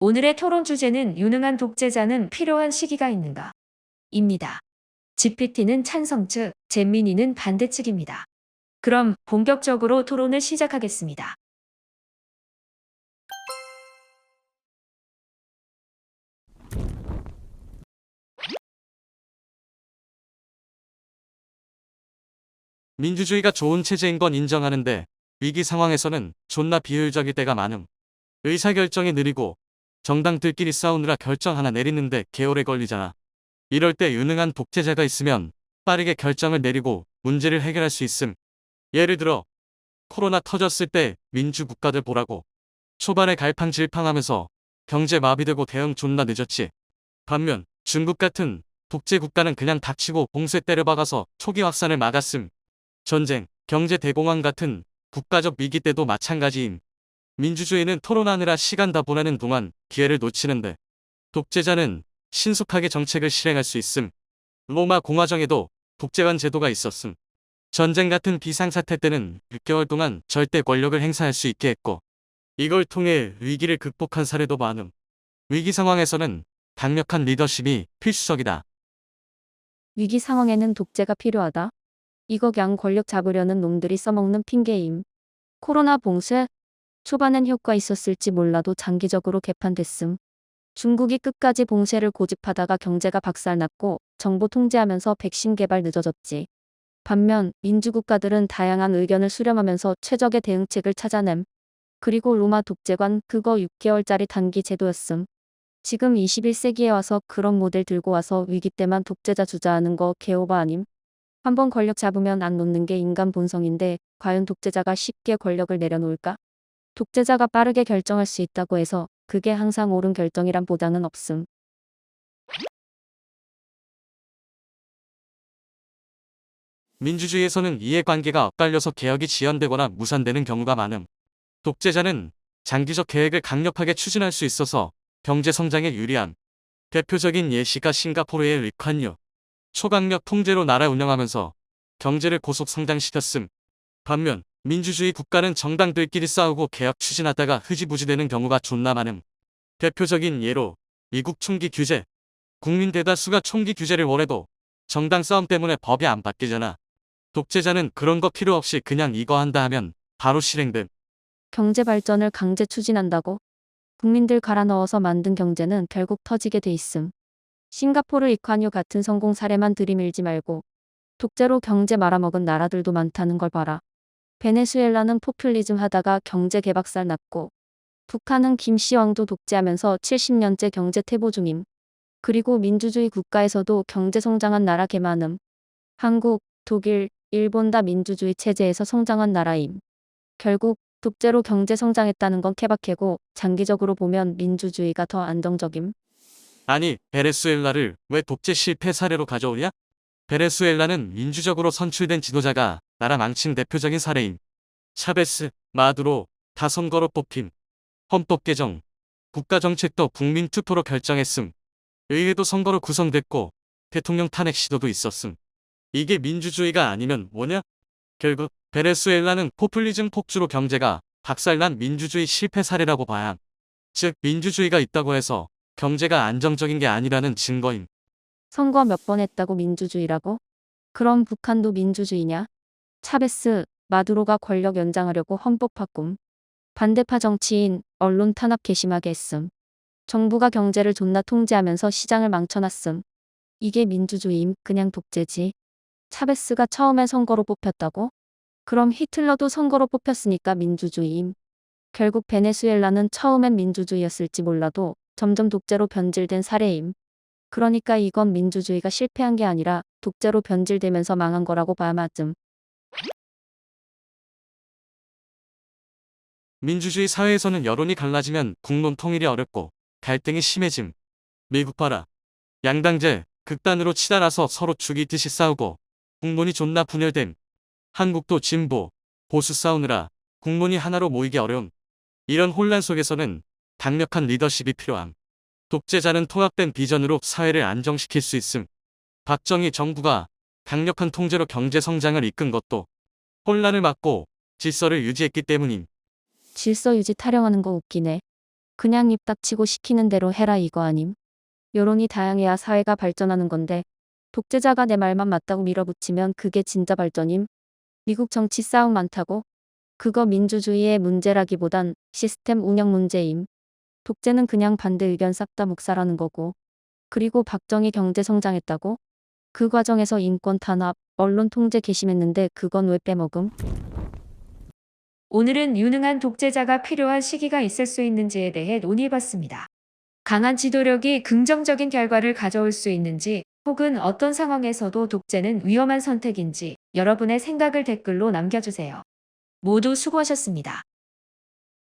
오늘의 토론 주제는 유능한 독재자는 필요한 시기가 있는가? 입니다. GPT는 찬성 측, 잼미니는 반대 측입니다. 그럼 본격적으로 토론을 시작하겠습니다. 민주주의가 좋은 체제인 건 인정하는데 위기 상황에서는 존나 비효율적일 때가 많음. 의사결정이 느리고 정당들끼리 싸우느라 결정 하나 내리는데 개오래 걸리잖아. 이럴 때 유능한 독재자가 있으면 빠르게 결정을 내리고 문제를 해결할 수 있음. 예를 들어 코로나 터졌을 때 민주국가들 보라고. 초반에 갈팡질팡하면서 경제 마비되고 대응 존나 늦었지. 반면 중국 같은 독재국가는 그냥 닥치고 봉쇄 때려박아서 초기 확산을 막았음. 전쟁, 경제 대공황 같은 국가적 위기 때도 마찬가지임. 민주주의는 토론하느라 시간 다 보내는 동안 기회를 놓치는데 독재자는 신속하게 정책을 실행할 수 있음. 로마 공화정에도 독재관 제도가 있었음. 전쟁 같은 비상사태 때는 6개월 동안 절대 권력을 행사할 수 있게 했고 이걸 통해 위기를 극복한 사례도 많음. 위기 상황에서는 강력한 리더십이 필수적이다. 위기 상황에는 독재가 필요하다. 이거 그냥 권력 잡으려는 놈들이 써먹는 핑계임. 코로나 봉쇄? 초반엔 효과 있었을지 몰라도 장기적으로 개판됐음. 중국이 끝까지 봉쇄를 고집하다가 경제가 박살났고 정보 통제하면서 백신 개발 늦어졌지. 반면 민주국가들은 다양한 의견을 수렴하면서 최적의 대응책을 찾아냄. 그리고 로마 독재관 그거 6개월짜리 단기 제도였음. 지금 21세기에 와서 그런 모델 들고 와서 위기 때만 독재자 주자하는 거 개오바 아님? 한번 권력 잡으면 안 놓는 게 인간 본성인데 과연 독재자가 쉽게 권력을 내려놓을까? 독재자가 빠르게 결정할 수 있다고 해서 그게 항상 옳은 결정이란 보장은 없음. 민주주의에서는 이해관계가 엇갈려서 개혁이 지연되거나 무산되는 경우가 많음. 독재자는 장기적 계획을 강력하게 추진할 수 있어서 경제 성장에 유리함. 대표적인 예시가 싱가포르의 리콴유. 초강력 통제로 나라 운영하면서 경제를 고속 성장시켰음. 반면 민주주의 국가는 정당들끼리 싸우고 개혁 추진하다가 흐지부지되는 경우가 존나 많음. 대표적인 예로 미국 총기 규제. 국민 대다수가 총기 규제를 원해도 정당 싸움 때문에 법이 안 바뀌잖아. 독재자는 그런 거 필요 없이 그냥 이거 한다 하면 바로 실행됨. 경제 발전을 강제 추진한다고? 국민들 갈아 넣어서 만든 경제는 결국 터지게 돼 있음. 싱가포르 리콴유 같은 성공 사례만 들이밀지 말고 독재로 경제 말아먹은 나라들도 많다는 걸 봐라. 베네수엘라는 포퓰리즘 하다가 경제 개박살 났고 북한은 김씨 왕조 독재하면서 70년째 경제 퇴보 중임. 그리고 민주주의 국가에서도 경제 성장한 나라 개 많음. 한국, 독일, 일본 다 민주주의 체제에서 성장한 나라임. 결국 독재로 경제 성장했다는 건 케바케고 장기적으로 보면 민주주의가 더 안정적임. 아니, 베네수엘라를 왜 독재 실패 사례로 가져오냐? 베네수엘라는 민주적으로 선출된 지도자가 나라 망친 대표적인 사례임. 차베스, 마두로 다 선거로 뽑힘. 헌법 개정, 국가 정책도 국민 투표로 결정했음. 의회도 선거로 구성됐고 대통령 탄핵 시도도 있었음. 이게 민주주의가 아니면 뭐냐? 결국 베네수엘라는 포퓰리즘 폭주로 경제가 박살난 민주주의 실패 사례라고 봐야 함. 즉 민주주의가 있다고 해서 경제가 안정적인 게 아니라는 증거임. 선거 몇 번 했다고 민주주의라고? 그럼 북한도 민주주의냐? 차베스, 마두로가 권력 연장하려고 헌법 바꿈. 반대파 정치인, 언론 탄압 괘씸하게 했음. 정부가 경제를 존나 통제하면서 시장을 망쳐놨음. 이게 민주주의임, 그냥 독재지. 차베스가 처음에 선거로 뽑혔다고? 그럼 히틀러도 선거로 뽑혔으니까 민주주의임. 결국 베네수엘라는 처음엔 민주주의였을지 몰라도 점점 독재로 변질된 사례임. 그러니까 이건 민주주의가 실패한 게 아니라 독재로 변질되면서 망한 거라고 봐야 맞음. 민주주의 사회에서는 여론이 갈라지면 국론 통일이 어렵고 갈등이 심해짐. 미국 봐라. 양당제 극단으로 치달아서 서로 죽이듯이 싸우고 국론이 존나 분열됨. 한국도 진보, 보수 싸우느라 국론이 하나로 모이기 어려움. 이런 혼란 속에서는 강력한 리더십이 필요함. 독재자는 통합된 비전으로 사회를 안정시킬 수 있음. 박정희 정부가 강력한 통제로 경제 성장을 이끈 것도 혼란을 막고 질서를 유지했기 때문임. 질서 유지 타령하는 거 웃기네. 그냥 입 닥치고 시키는 대로 해라 이거 아님. 여론이 다양해야 사회가 발전하는 건데 독재자가 내 말만 맞다고 밀어붙이면 그게 진짜 발전임. 미국 정치 싸움 많다고? 그거 민주주의의 문제라기보단 시스템 운영 문제임. 독재는 그냥 반대 의견 싹 다 묵살하는 거고. 그리고 박정희 경제 성장했다고? 그 과정에서 인권 탄압, 언론 통제 개심했는데 그건 왜 빼먹음? 오늘은 유능한 독재자가 필요한 시기가 있을 수 있는지에 대해 논의해봤습니다. 강한 지도력이 긍정적인 결과를 가져올 수 있는지, 혹은 어떤 상황에서도 독재는 위험한 선택인지 여러분의 생각을 댓글로 남겨주세요. 모두 수고하셨습니다.